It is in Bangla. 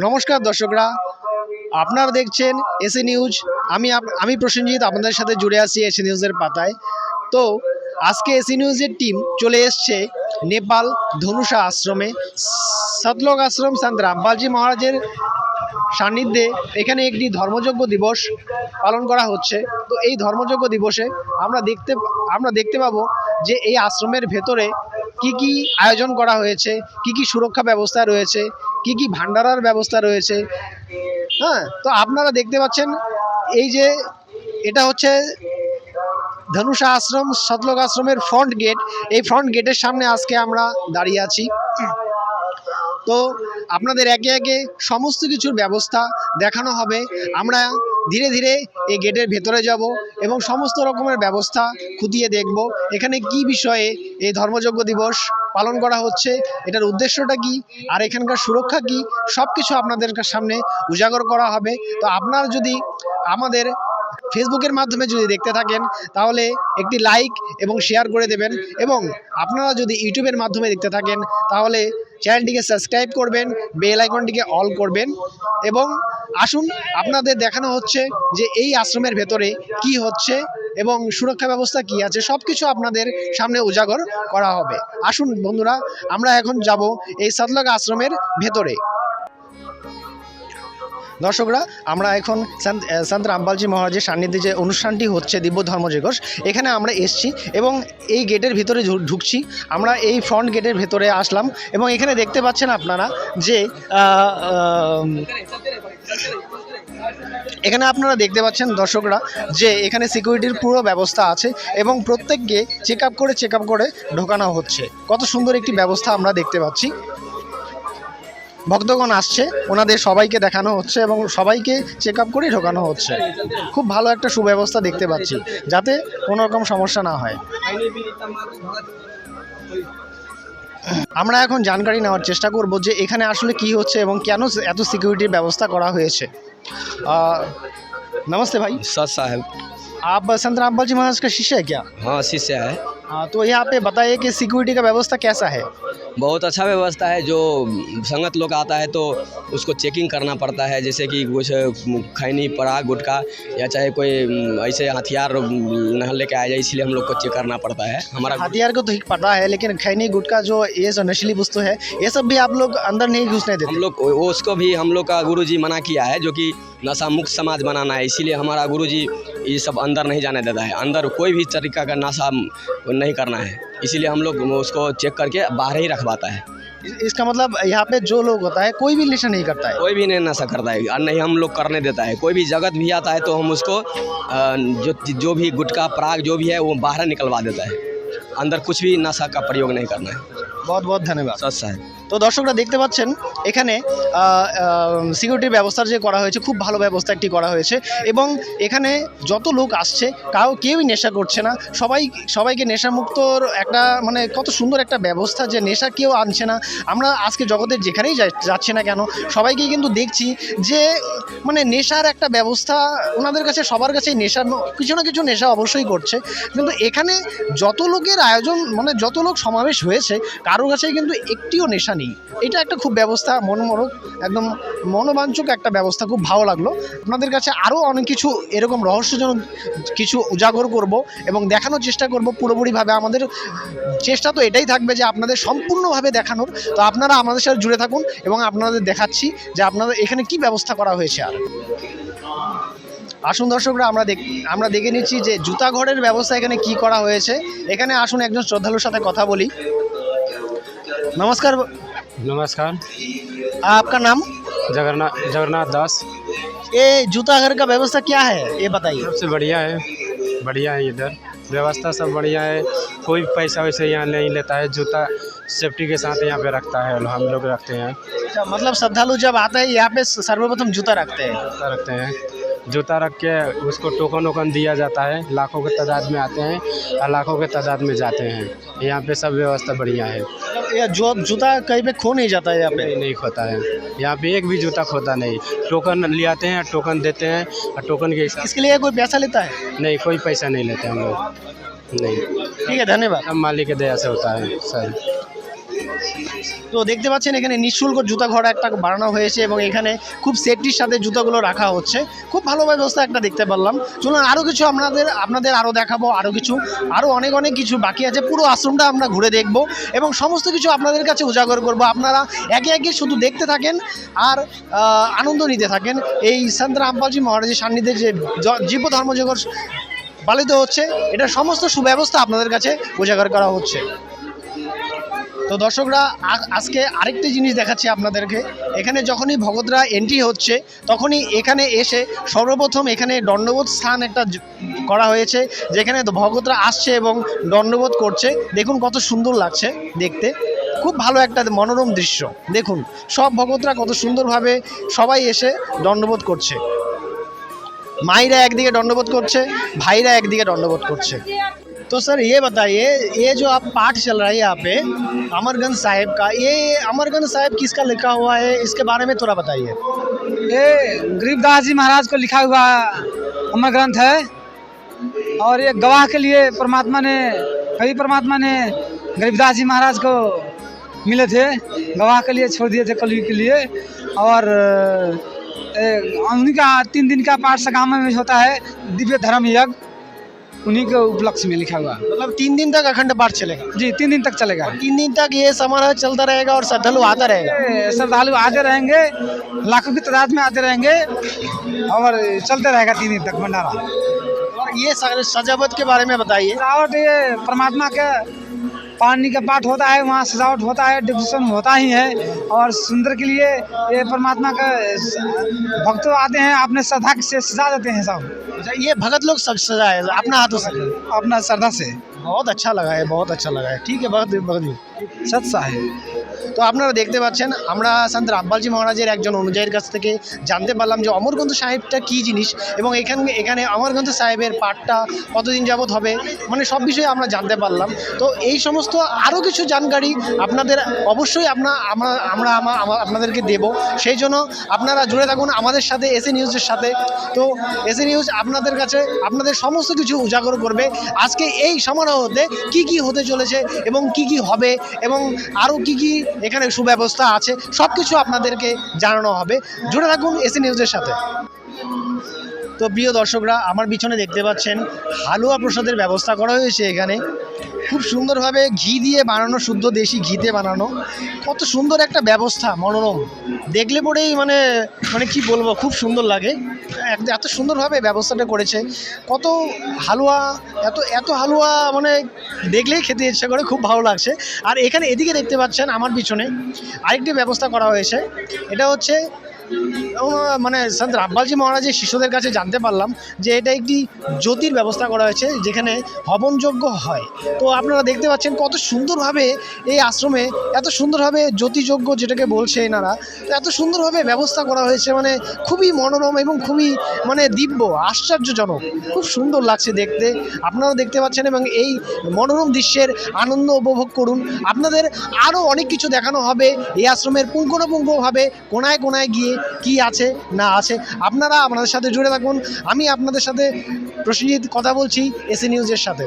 নমস্কার দর্শকরা, আপনারা দেখছেন এসি নিউজ। আমি প্রসেনজিৎ আপনাদের সাথে জুড়ে আছি এসি নিউজের পাতায়। তো আজকে এসি নিউজের টিম চলে এসছে নেপাল ধনুষা আশ্রমে। সতলোক আশ্রম সন্ত রামপালজি মহারাজের সান্নিধ্যে এখানে একটি ধর্মযজ্ঞ দিবস পালন করা হচ্ছে। তো এই ধর্মযজ্ঞ দিবসে আমরা দেখতে পাবো যে এই আশ্রমের ভেতরে কি কি আয়োজন করা হয়েছে, কি কি সুরক্ষা ব্যবস্থা রয়েছে, কি কি ভান্ডারার ব্যবস্থা রয়েছে। হ্যাঁ, তো আপনারা দেখতে পাচ্ছেন এই যে এটা হচ্ছে ধনুষা আশ্রম সতলোক আশ্রমের ফ্রন্ট গেট। এই ফ্রন্ট গেটের সামনে আজকে আমরা দাঁড়িয়ে আছি। তো আপনাদের একে একে সমস্ত কিছুর ব্যবস্থা দেখানো হবে। আমরা ধীরে ধীরে এই গেটের ভেতরে যাব এবং সমস্ত রকমের ব্যবস্থা খুঁটিয়ে দেখব এখানে কি বিষয়ে এই ধর্মযজ্ঞ দিবস পালন করা হচ্ছে, এটার উদ্দেশ্যটা কি, আর এখানকার সুরক্ষা কি, সব কিছু আপনাদের সামনে উজাগর করা হবে। তো আপনারা যদি আমাদের ফেসবুকের মাধ্যমে যদি দেখতে থাকেন তাহলে একটি লাইক এবং শেয়ার করে দেবেন, এবং আপনারা যদি ইউটিউবের মাধ্যমে দেখতে থাকেন তাহলে চ্যানেলটিকে সাবস্ক্রাইব করবেন, বেল আইকনটিকে অল করবেন। এবং আসুন আপনাদের দেখানো হচ্ছে যে এই আশ্রমের ভেতরে কি হচ্ছে এবং সুরক্ষা ব্যবস্থা কি আছে, সব কিছু আপনাদের সামনে উজাগর করা হবে। আসুন বন্ধুরা, আমরা এখন যাব এই সতলোক আশ্রমের ভেতরে। দর্শকরা, আমরা এখন সন্ত রামপালজি মহারাজের সান্নিধ্যে যে অনুষ্ঠানটি হচ্ছে দিব্য ধর্মযজ্ঞ, এখানে আমরা এসছি এবং এই গেটের ভিতরে ঢুকছি। আমরা এই ফ্রন্ট গেটের ভেতরে আসলাম এবং এখানে দেখতে পাচ্ছেন আপনারা যে এখানে আপনারা দেখতে পাচ্ছেন দর্শকরা যে এখানে সিকিউরিটির পুরো ব্যবস্থা আছে এবং প্রত্যেককে চেক আপ করে ঢোকানো হচ্ছে। কত সুন্দর একটি ব্যবস্থা আমরা দেখতে পাচ্ছি। ভক্তগণ আসছে, ওনাদের সবাইকে দেখানো হচ্ছে এবং সবাইকে চেক আপ করে ঢোকানো হচ্ছে। খুব ভালো একটা সুব্যবস্থা দেখতে পাচ্ছি, যাতে কোনো রকম সমস্যা না হয়। আমরা এখন জানকারি নেওয়ার চেষ্টা করব যে এখানে আসলে কি হচ্ছে এবং কেন এত সিকিউরিটির ব্যবস্থা করা হয়েছে। नमस्ते भाई। सच साहब। आप संत रामपाल जी महाराज का शिष्य है क्या? हाँ, शिष्य है। तो यहाँ पे बताइए कि सिक्योरिटी का व्यवस्था कैसा है? बहुत अच्छा व्यवस्था है। जो संगत लोग आता है तो उसको चेकिंग करना पड़ता है, जैसे कि कुछ खैनी पराग गुटखा या चाहे कोई ऐसे हथियार न लेके आ जाए, इसलिए हम लोग को चेक करना पड़ता है। हमारा हथियार को तो ही पता है, लेकिन खैनी गुटखा जो ये जो नशीली वस्तु है ये सब भी आप लोग अंदर नहीं घुसने देते? हम लोग उसको भी हम लोग का गुरुजी मना किया है, जो कि नशा मुक्त समाज बनाना है, इसीलिए हमारा गुरुजी ये सब अंदर नहीं जाने देता है। अंदर कोई भी तरीका का नशा नहीं करना है, इसीलिए हम लोग उसको चेक करके बाहर ही रखवाता है। इसका मतलब यहाँ पे जो लोग होता है कोई भी नशा नहीं करता है? कोई भी नहीं नशा करता है और नहीं हम लोग करने देता है। कोई भी जगत भी आता है तो हम उसको जो भी गुटखा पराग जो भी है वो बाहर निकलवा देता है। अंदर कुछ भी नशा का प्रयोग नहीं करना है। बहुत बहुत धन्यवाद। सच साहब। তো দর্শকরা দেখতে পাচ্ছেন এখানে সিকিউরিটির ব্যবস্থা যে করা হয়েছে, খুব ভালো ব্যবস্থা একটি করা হয়েছে এবং এখানে যত লোক আসছে কেউই নেশা করছে না। সবাইকে নেশামুক্তর একটা মানে কত সুন্দর একটা ব্যবস্থা, যে নেশা কেউ আনছে না। আমরা আজকে জগতের যেখানেই যাচ্ছি না কেন সবাইকেই কিন্তু দেখছি যে মানে নেশার একটা ব্যবস্থা ওনাদের কাছে, সবার কাছেই নেশার কিছু না কিছু নেশা অবশ্যই করছে। কিন্তু এখানে যত লোকের আয়োজন মানে যত লোক সমাবেশ হয়েছে কারোর কাছেই কিন্তু একটিও নেশা নেই। এটা একটা খুব ব্যবস্থা মনোমোহক, একদম মনোবাঞ্ছক একটা ব্যবস্থা, খুব ভালো লাগলো। আপনাদের কাছে আরও অনেক কিছু এরকম রহস্যজনক কিছু উজাগর করব এবং দেখানোর চেষ্টা করব পুরোপুরিভাবে। আমাদের চেষ্টা তো এটাই থাকবে যে আপনাদের সম্পূর্ণভাবে দেখানোর। তো আপনারা আমাদের সাথে জুড়ে থাকুন এবং আপনাদের দেখাচ্ছি যে আপনাদের এখানে কি ব্যবস্থা করা হয়েছে। আর আসুন দর্শকরা, আমরা দেখে নিচ্ছি যে জুতা ঘরের ব্যবস্থা এখানে কি করা হয়েছে। এখানে আসুন একজন শ্রদ্ধালুর সাথে কথা বলি। नमस्कार। नमस्कार। आपका नाम? जगन्नाथ दास। ये जूता घर का व्यवस्था क्या है ये बताइए। सबसे बढ़िया है इधर व्यवस्था सब बढ़िया है। कोई पैसा वैसे यहाँ नहीं लेता है। जूता सेफ्टी के साथ यहाँ पे रखता है, हम लोग रखते हैं। अच्छा, मतलब श्रद्धालु जब आता है यहाँ पे सर्वप्रथम जूता रखते हैं। जूता रख के उसको टोकन दिया जाता है। लाखों के तादाद में आते हैं और लाखों के तादाद में जाते हैं। यहाँ पे सब व्यवस्था बढ़िया है। ये जो जूता कहीं पे खो नहीं जाता है यहाँ पे? नहीं खोता है, यहाँ पे एक भी जूता खोता नहीं। टोकन ले आते हैं, टोकन देते हैं और टोकन के इसके लिए कोई पैसा लेता है? नहीं, कोई पैसा नहीं लेते हम लोग, नहीं। ठीक है, धन्यवाद। सब मालिक की दया से होता है सर। তো দেখতে পাচ্ছেন এখানে নিঃশুল্ক জুতা ঘর একটা বানানো হয়েছে এবং এখানে খুব সেফটির সাথে জুতাগুলো রাখা হচ্ছে। খুব ভালো ব্যবস্থা একটা দেখতে পারলাম। চলুন আরও কিছু আপনাদের আরও দেখাবো, আরও অনেক কিছু বাকি আছে। পুরো আশ্রমটা আমরা ঘুরে দেখব এবং সমস্ত কিছু আপনাদের কাছে উজাগর করব। আপনারা একে একে শুধু দেখতে থাকেন আর আনন্দ নিতে থাকেন। এই সন্ত রামপালজি মহারাজের সান্নিধ্যে যে জীব ধর্মজগৎ পালিত হচ্ছে, এটার সমস্ত সুব্যবস্থা আপনাদের কাছে উজাগর করা হচ্ছে। তো দর্শকরা আজকে আরেকটি জিনিস দেখাচ্ছি আপনাদেরকে। এখানে যখনই ভগতরা এন্ট্রি হচ্ছে তখনই এখানে এসে সর্বপ্রথম এখানে দণ্ডবোধ স্থান একটা করা হয়েছে, যেখানে ভগতরা আসছে এবং দণ্ডবোধ করছে। দেখুন কত সুন্দর লাগছে দেখতে, খুব ভালো একটা মনোরম দৃশ্য। দেখুন সব ভগতরা কত সুন্দরভাবে সবাই এসে দণ্ডবোধ করছে। মাইরা একদিকে दंडवत করছে, भाईरा একদিকে दंडवत করছে। तो सर ये बताइए, ये जो आप पाठ चल रहा है यहाँ पे अमरगंज साहिब का, ये अमरगंज साहिब किसका लिखा हुआ है, इसके बारे में थोड़ा बताइए। ये गरीबदास जी महाराज को लिखा हुआ अमर ग्रंथ है और ये गवाह के लिए परमात्मा ने, कभी परमात्मा ने गरीबदास जी महाराज को मिले थे, गवाह के लिए छोड़ दिए थे कलयुग के लिए। और उन्हीं का 3 दिन का पाठ सगाम में होता है, दिव्य धर्म यज्ञ, उन्हीं के उपलक्ष्य में लिखा हुआ। मतलब 3 दिन तक अखंड पाठ चलेगा? जी 3 दिन तक चलेगा। 3 दिन तक ये समारोह चलता रहेगा और श्रद्धालु आता रहेगा? श्रद्धालु आते रहेंगे, लाखों की तादाद में आते रहेंगे और चलते रहेगा 3 दिन तक भंडारा। और ये सजावट के बारे में बताइए। सजावट ये परमात्मा के पानी का पाठ होता है, वहाँ सजावट होता है, डिस्ट्रीब्यूशन होता ही है। और सुंदर के लिए ये परमात्मा का भक्त आते हैं, अपने श्रद्धा से सजा देते हैं सब। अच्छा, ये भगत लोग सब सजाए अपना हाथों से? अपना श्रद्धा से। बहुत अच्छा लगा है, बहुत अच्छा लगा है। ठीक है भगत जी, सत्सा है। তো আপনারা দেখতে পাচ্ছেন আমরা সন্ত রামপালজি মহারাজের একজন অনুযায়ীর কাছ থেকে জানতে পারলাম যে অমরগ্রন্থ সাহেবটা কী জিনিস এবং এখানে অমরগ্রন্থ সাহেবের পাঠটা কতদিন যাবত হবে, মানে সব বিষয়ে আমরা জানতে পারলাম। তো এই সমস্ত আরও কিছু জানকারি আপনাদের অবশ্যই আমরা আপনাদেরকে দেব, সেই জন্য আপনারা জুড়ে থাকুন আমাদের সাথে, এসএ নিউজের সাথে। তো এসএ নিউজ আপনাদের কাছে আপনাদের সমস্ত কিছু উজাগর করবে আজকে এই সমারোহতে কি হতে চলেছে এবং কি হবে এবং আরও কি এখানে সুব্যবস্থা আছে, সব কিছু আপনাদেরকে জানানো হবে। জুড়ে থাকুন এসএ নিউজের সাথে। তো প্রিয় দর্শকরা, আমার পিছনে দেখতে পাচ্ছেন হালুয়া প্রসাদের ব্যবস্থা করা হয়েছে। এখানে খুব সুন্দরভাবে ঘি দিয়ে বানানো, শুদ্ধ দেশি ঘিতে বানানো, কত সুন্দর একটা ব্যবস্থা, মনোরম দেখলে পরেই মানে কি বলবো, খুব সুন্দর লাগে। এত সুন্দরভাবে ব্যবস্থাটা করেছে। কত হালুয়া, এত হালুয়া মানে দেখলেই খেতে ইচ্ছা করে, খুব ভালো লাগছে। আর এখানে এদিকে দেখতে পাচ্ছেন আমার পিছনে আরেকটি ব্যবস্থা করা হয়েছে। এটা হচ্ছে মানে সন্ত রামপালজি মহারাজের শিষ্যদের কাছে জানতে পারলাম যে এটা একটি জ্যোতির ব্যবস্থা করা হয়েছে যেখানে হবনযজ্ঞ হয়। তো আপনারা দেখতে পাচ্ছেন কত সুন্দরভাবে এই আশ্রমে এত সুন্দরভাবে জ্যোতিযজ্ঞ যেটাকে বলছে এনারা, তো এত সুন্দরভাবে ব্যবস্থা করা হয়েছে, মানে খুবই মনোরম এবং খুবই মানে দিব্য, আশ্চর্যজনক, খুব সুন্দর লাগছে দেখতে। আপনারাও দেখতে পাচ্ছেন এবং এই মনোরম দৃশ্যের আনন্দ উপভোগ করুন। আপনাদের আরও অনেক কিছু দেখানো হবে এই আশ্রমের পুঙ্খানুপুঙ্খভাবে, কোনায় কোনায় গিয়ে কি আছে না আছে। আপনারা আমাদের সাথে জুড়ে থাকুন। আমি আপনাদের সাথে প্রসেনজিৎ কথা বলছি এসএ নিউজের সাথে।